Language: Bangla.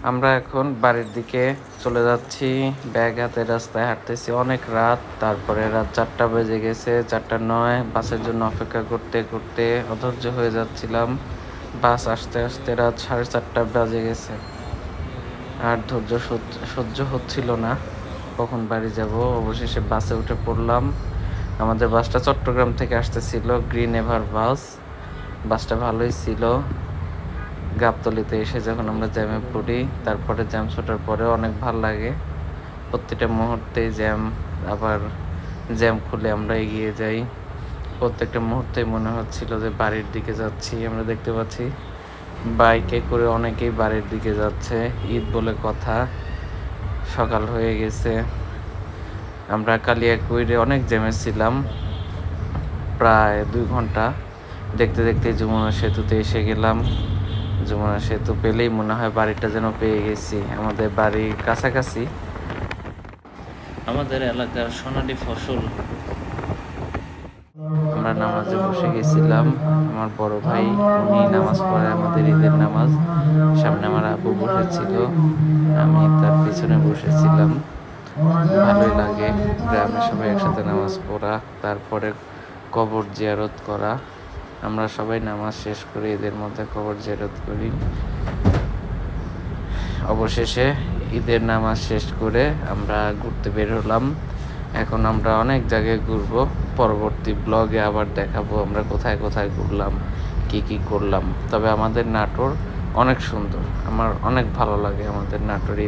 আমরা এখন বাড়ির দিকে চলে যাচ্ছি, ব্যাগ হাতে রাস্তায় হাঁটতেছি। অনেক রাত, তারপরে রাত 4টা বেজে গেছে, 4টা 9। বাসের জন্য অপেক্ষা করতে করতে অধৈর্য হয়ে যাচ্ছিলাম। বাস আসতে আসতে রাত 4:30 বাজে গেছে। আর ধৈর্য সহ্য হচ্ছিল না, কখন বাড়ি যাব। অবশেষে বাসে উঠে পড়লাম। আমাদের বাসটা চট্টগ্রাম থেকে আসতেছিল, গ্রিন এভার বাস। বাসটা ভালোই ছিল। গাবতলীতে এসে যখন আমরা জ্যামে পড়ি, তারপরে জ্যাম ছোটার পরে অনেক ভাল লাগে। প্রতিটা মুহূর্তে জ্যাম, আবার জ্যাম খুলে আমরা এগিয়ে যাই। প্রত্যেকটা মুহূর্তেই মনে হচ্ছিল যে বাড়ির দিকে যাচ্ছি। আমরা দেখতে পাচ্ছি বাইকে করে অনেকেই বাড়ির দিকে যাচ্ছে। ঈদ বলে কথা, সকাল হয়ে গেছে। আমরা কালিয়াকৈরে অনেক জ্যামে ছিলাম, প্রায় 2 ঘন্টা। দেখতে দেখতে যমুনা সেতুতে এসে গেলাম। যমুনা সেতু পেলেই মনে হয় বাড়িটা যেন পেয়ে গেছি। আমাদের বাড়ির কাছাকাছি। আমাদের এলাকার সোনালী ফসল। আমরা নামাজে বসে গেছিলাম। আমার বড় ভাই, উনি নামাজ পড়ে আমাদের ঈদের নামাজ। সামনে আমার আব্বু বসেছিল, আমি তার পিছনে বসেছিলাম। ভালোই লাগে গ্রামে সবাই একসাথে নামাজ পড়া, তারপরে কবর জিয়ারত করা। আমরা সবাই নামাজ শেষ করে ঈদের মধ্যে কবর জিয়ারত করি। অবশেষে ঈদের নামাজ শেষ করে আমরা ঘুরতে বের হলাম। এখন আমরা অনেক জায়গায় ঘুরবো। পরবর্তী ব্লগে আবার দেখাবো আমরা কোথায় কোথায় ঘুরলাম, কি কি করলাম। তবে আমাদের নাটোর অনেক সুন্দর, আমার অনেক ভালো লাগে আমাদের নাটোর।